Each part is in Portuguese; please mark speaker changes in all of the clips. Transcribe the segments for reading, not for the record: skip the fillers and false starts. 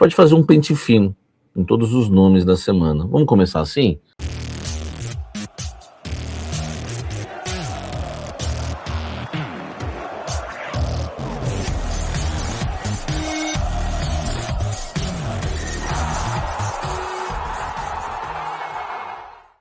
Speaker 1: pode fazer um pente fino em todos os nomes da semana. Vamos começar assim?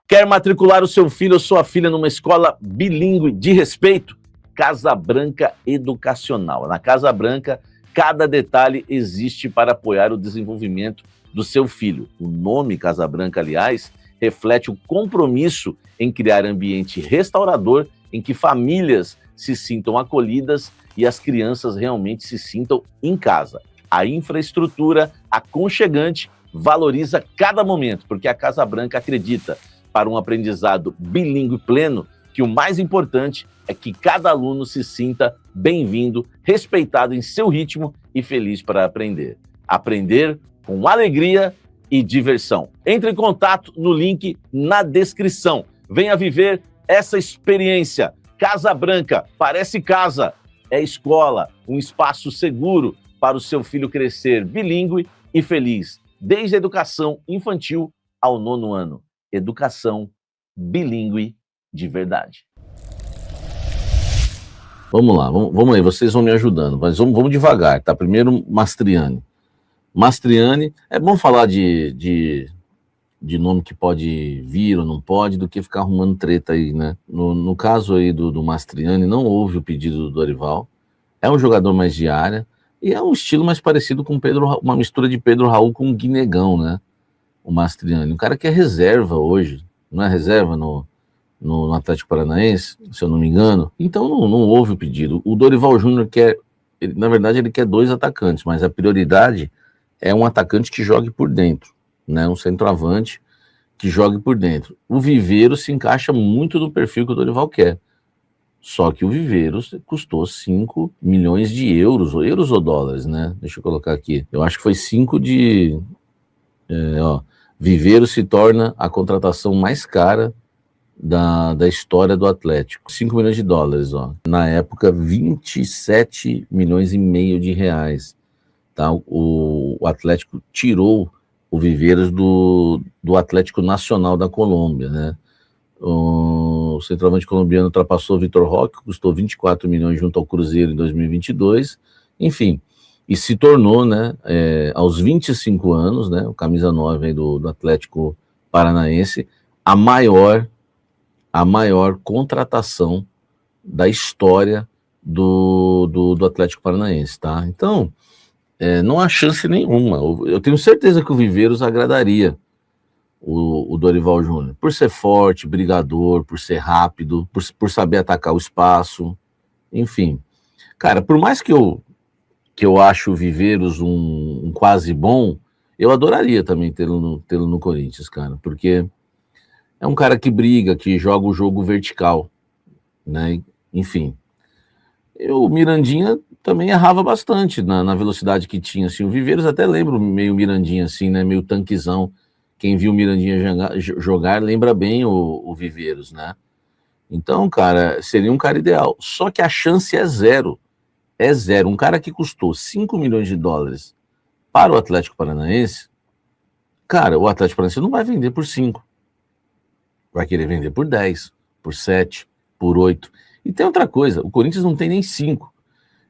Speaker 1: Quer matricular o seu filho ou sua filha numa escola bilíngue de respeito? Casa Branca Educacional. Na Casa Branca, cada detalhe existe para apoiar o desenvolvimento do seu filho. O nome Casa Branca, aliás, reflete o compromisso em criar ambiente restaurador em que famílias se sintam acolhidas e as crianças realmente se sintam em casa. A infraestrutura aconchegante valoriza cada momento, porque a Casa Branca acredita, para um aprendizado bilíngue pleno, que o mais importante é que cada aluno se sinta bem-vindo, respeitado em seu ritmo e feliz para aprender. Aprender com alegria e diversão. Entre em contato no link na descrição. Venha viver essa experiência. Casa Branca, parece casa, é escola, um espaço seguro para o seu filho crescer bilíngue e feliz, desde a educação infantil ao 9º ano. Educação bilíngue de verdade. Vamos lá, vamos aí, vocês vão me ajudando, mas vamos devagar, tá? Primeiro, Mastriani. Mastriani, é bom falar de nome que pode vir ou não pode, do que ficar arrumando treta aí, né? No caso aí do Mastriani, não houve o pedido do Dorival, é um jogador mais de área, e é um estilo mais parecido com uma mistura de Pedro Raul com o Guinegão, né? O Mastriani, um cara que é reserva hoje, não é reserva no Atlético Paranaense, se eu não me engano, então não houve o pedido. O Dorival Júnior quer, na verdade ele quer 2 atacantes, mas a prioridade é um atacante que jogue por dentro, né? Um centroavante que jogue por dentro. O Viveiros se encaixa muito no perfil que o Dorival quer, só que o Viveiros custou 5 milhões de euros ou dólares, né? Deixa eu colocar aqui, eu acho que foi 5 de... Viveiros se torna a contratação mais cara da história do Atlético. 5 milhões de dólares, ó. Na época, 27 milhões e meio de reais. Tá? O Atlético tirou o Viveiros do Atlético Nacional da Colômbia, né? O centroavante colombiano ultrapassou o Vitor Roque, custou 24 milhões junto ao Cruzeiro em 2022. Enfim, e se tornou, né, aos 25 anos, né, o camisa 9 aí do Atlético Paranaense, a maior contratação da história do Atlético Paranaense, tá? Então, não há chance nenhuma. Eu tenho certeza que o Viveiros agradaria o Dorival Júnior, por ser forte, brigador, por ser rápido, por saber atacar o espaço, enfim. Cara, por mais que eu acho o Viveiros um quase bom, eu adoraria também tê-lo no Corinthians, cara, porque é um cara que briga, que joga o jogo vertical, né? Enfim. O Mirandinha também errava bastante na velocidade que tinha, assim. O Viveiros até lembra meio Mirandinha, assim, né? Meio tanquezão. Quem viu o Mirandinha jogar lembra bem o Viveiros, né? Então, cara, seria um cara ideal. Só que a chance é zero. É zero. Um cara que custou 5 milhões de dólares para o Atlético Paranaense, cara, o Atlético Paranaense não vai vender por 5. Vai querer vender por 10, por 7, por 8. E tem outra coisa, o Corinthians não tem nem 5.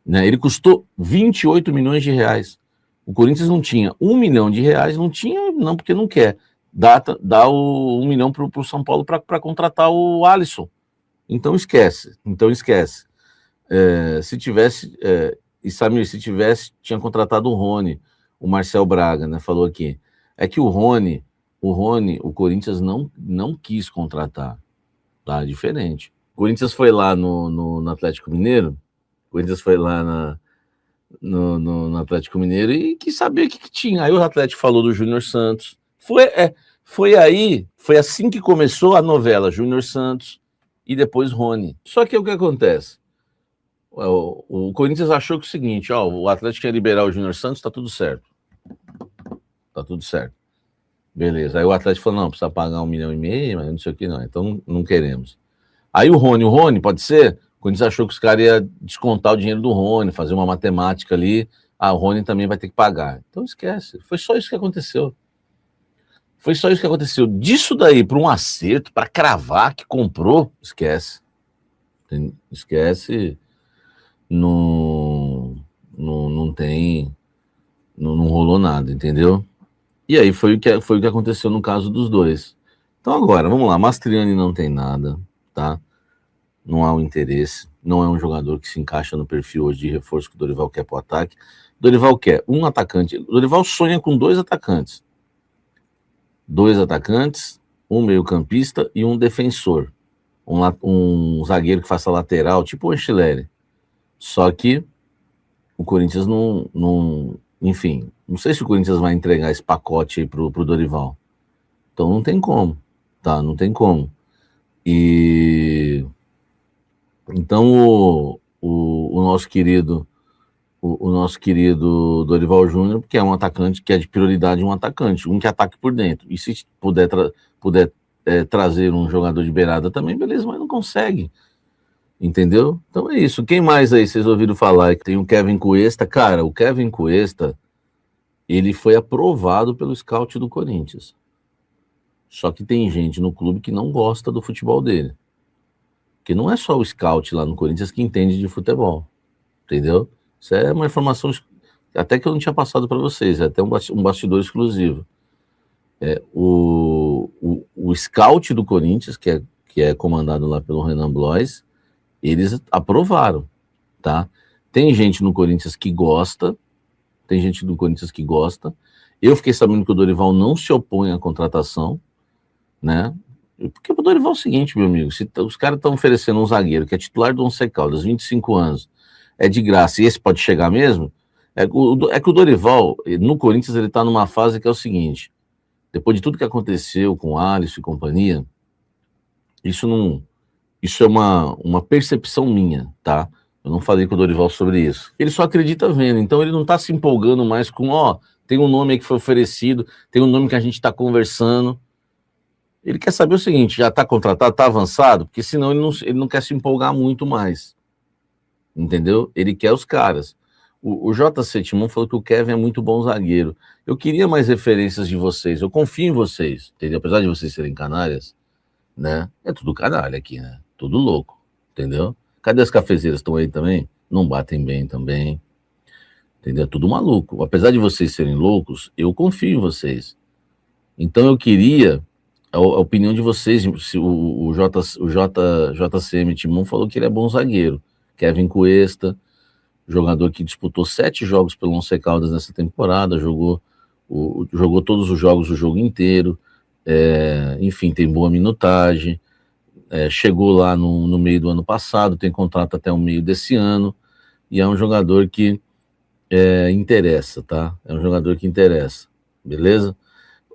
Speaker 1: Né? Ele custou 28 milhões de reais. O Corinthians não tinha 1 milhão de reais, não tinha, não, porque não quer. Dá o 1 milhão para o São Paulo para contratar o Alisson. Então esquece. Se tivesse, e Samir, se tivesse, tinha contratado o Rony, o Marcel Braga, né, falou aqui. É que o Rony, o Corinthians não quis contratar, tá? Diferente. O Corinthians foi lá no Atlético Mineiro, no Atlético Mineiro e quis saber o que tinha. Aí o Atlético falou do Júnior Santos. Foi assim que começou a novela Júnior Santos e depois Rony. Só que o que acontece? O Corinthians achou que o seguinte, o Atlético ia liberar o Júnior Santos, tá tudo certo. Beleza. Aí o Atlético falou, não, precisa pagar 1,5 milhão, mas não sei o que não, então não queremos. Aí o Rony, pode ser? O Corinthians achou que os caras iam descontar o dinheiro do Rony, fazer uma matemática ali, o Rony também vai ter que pagar. Então esquece. Foi só isso que aconteceu. Foi só isso que aconteceu. Disso daí para um acerto, para cravar que comprou, esquece. Esquece. Não, não tem. Não rolou nada, entendeu? E aí foi o que aconteceu no caso dos dois. Então agora, vamos lá. Mastriani não tem nada, tá? Não há um interesse. Não é um jogador que se encaixa no perfil hoje de reforço que o Dorival quer para o ataque. Dorival quer um atacante. O Dorival sonha com dois atacantes. Dois atacantes, um meio-campista e um defensor. Um zagueiro que faça lateral, tipo o Ancelotti. Só que o Corinthians não. Enfim, não sei se o Corinthians vai entregar esse pacote aí pro Dorival. Então não tem como, tá? Não tem como. E então o nosso querido Dorival Júnior, que é um atacante, que é de prioridade um atacante, um que ataque por dentro. E se puder trazer um jogador de beirada também, beleza, mas não consegue. Entendeu? Então é isso. Quem mais aí vocês ouviram falar que tem o Kevin Cuesta? Cara, o Kevin Cuesta, ele foi aprovado pelo scout do Corinthians. Só que tem gente no clube que não gosta do futebol dele. Que não é só o scout lá no Corinthians que entende de futebol. Entendeu? Isso é uma informação até que eu não tinha passado para vocês, é até um bastidor exclusivo. O scout do Corinthians, que é comandado lá pelo Renan Blois, eles aprovaram, tá? Tem gente no Corinthians que gosta, Eu fiquei sabendo que o Dorival não se opõe à contratação, né? Porque o Dorival é o seguinte, meu amigo, se os caras estão oferecendo um zagueiro que é titular do Once Caldas, 25 anos, é de graça, e esse pode chegar mesmo, que o Dorival, no Corinthians, ele tá numa fase que é o seguinte, depois de tudo que aconteceu com o Alisson e companhia, isso é uma percepção minha, tá? Eu não falei com o Dorival sobre isso. Ele só acredita vendo, então ele não tá se empolgando mais com, tem um nome aí que foi oferecido, tem um nome que a gente tá conversando. Ele quer saber o seguinte, já tá contratado, tá avançado? Porque senão ele não quer se empolgar muito mais. Entendeu? Ele quer os caras. O JC Timon falou que o Kevin é muito bom zagueiro. Eu queria mais referências de vocês. Eu confio em vocês, entendeu? Apesar de vocês serem canárias, né? É tudo canalha aqui, né? Tudo louco, entendeu? Cadê as cafezeiras? Estão aí também? Não batem bem também, entendeu? É tudo maluco. Apesar de vocês serem loucos, eu confio em vocês. Então eu queria a opinião de vocês. Se o JCM Timon falou que ele é bom zagueiro. Kevin Cuesta, jogador que disputou 7 jogos pelo Once Caldas nessa temporada, jogou todos os jogos, o jogo inteiro, enfim, tem boa minutagem, chegou lá no meio do ano passado, tem contrato até o meio desse ano, e é um jogador que interessa, tá? É um jogador que interessa, beleza?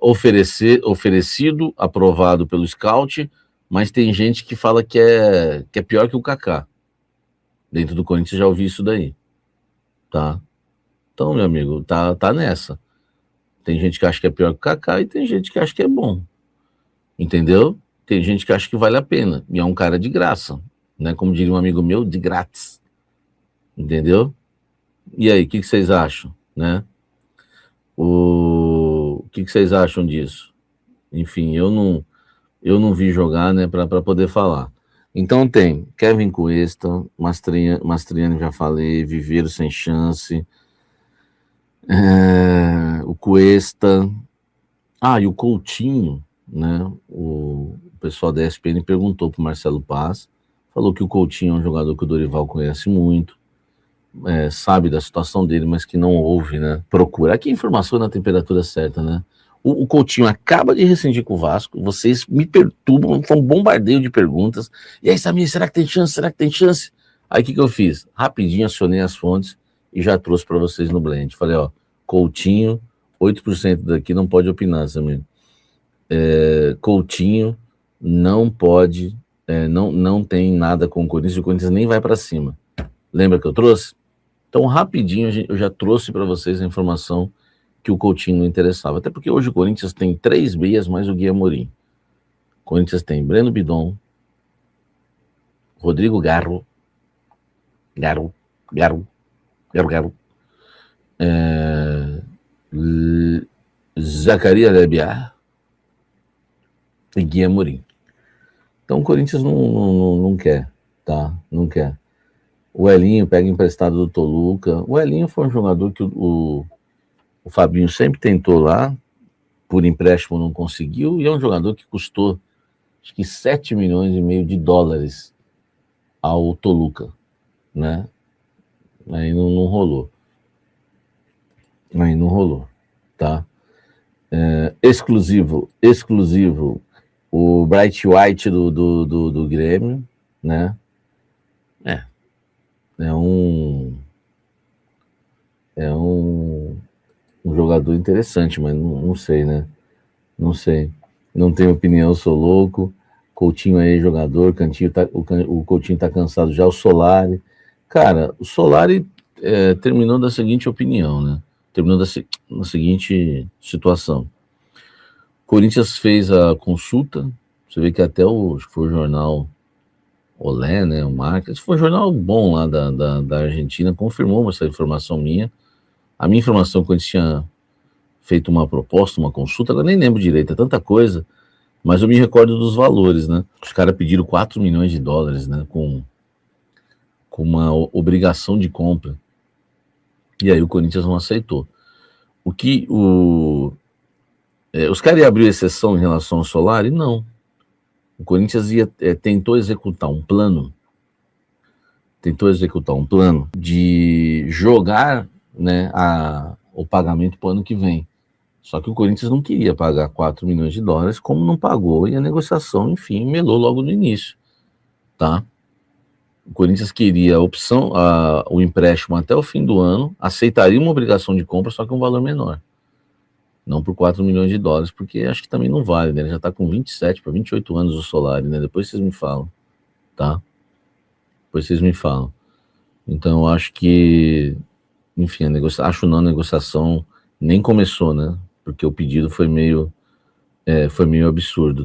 Speaker 1: Oferecido, aprovado pelo scout, mas tem gente que fala que é pior que o Kaká. Dentro do Corinthians já ouvi isso daí, tá? Então, meu amigo, tá nessa. Tem gente que acha que é pior que o Kaká e tem gente que acha que é bom, entendeu? Tem gente que acha que vale a pena, e é um cara de graça, né? Como diria um amigo meu, de grátis, entendeu? E aí, o que vocês acham, né? O que vocês acham disso? Enfim, eu não vi jogar, né, para poder falar. Então tem Kevin Cuesta, Mastriani já falei, Viveiro sem chance, o Cuesta, e o Coutinho, né, o pessoal da ESPN perguntou pro Marcelo Paz, falou que o Coutinho é um jogador que o Dorival conhece muito, sabe da situação dele, mas que não ouve, né, procura. Aqui a informação na temperatura certa, né. O Coutinho acaba de rescindir com o Vasco, vocês me perturbam, foi um bombardeio de perguntas. E aí, Samir, será que tem chance? Será que tem chance? Aí o que eu fiz? Rapidinho acionei as fontes e já trouxe para vocês no blend. Falei, Coutinho, 8% daqui não pode opinar, Samir. Coutinho não pode, não tem nada com o Corinthians nem vai para cima. Lembra que eu trouxe? Então, rapidinho, eu já trouxe para vocês a informação que o Coutinho não interessava. Até porque hoje o Corinthians tem 3 meias mais o Gui Amorim. O Corinthians tem Breno Bidon, Rodrigo Garro, Zacarias Lebiar e Gui Amorim. Então o Corinthians não quer, tá? Não quer. O Elinho pega emprestado do Toluca. O Elinho foi um jogador que o Fabinho sempre tentou lá, por empréstimo não conseguiu, e é um jogador que custou acho que 7 milhões e meio de dólares ao Toluca, né? Aí não rolou. Aí não rolou, tá? Exclusivo, o Bright White do Grêmio, né? É um jogador interessante, mas não sei, né? Não sei. Não tenho opinião, sou louco. Coutinho aí, jogador. O Coutinho tá cansado já. O Solari. Cara, o Solari terminou da seguinte opinião, né? Terminou na seguinte situação. O Corinthians fez a consulta. Você vê que até acho que foi o jornal Olé, né? O Marques. Foi um jornal bom lá da Argentina. Confirmou essa informação minha. A minha informação que eu tinha feito uma proposta, uma consulta, eu nem lembro direito, é tanta coisa, mas eu me recordo dos valores, né? Os caras pediram 4 milhões de dólares, né? Com uma obrigação de compra. E aí o Corinthians não aceitou. Os caras iam abrir exceção em relação ao Solari? Não. O Corinthians tentou executar um plano de jogar, né, o pagamento para o ano que vem. Só que o Corinthians não queria pagar 4 milhões de dólares, como não pagou, e a negociação, enfim, melou logo no início, tá? O Corinthians queria a opção, o empréstimo até o fim do ano, aceitaria uma obrigação de compra, só que um valor menor. Não por 4 milhões de dólares, porque acho que também não vale, né? Ele já tá com 27 para 28 anos o Solari, né? Depois vocês me falam, tá? Depois vocês me falam. Então, eu acho que, enfim, a negociação nem começou, né? Porque o pedido foi meio absurdo.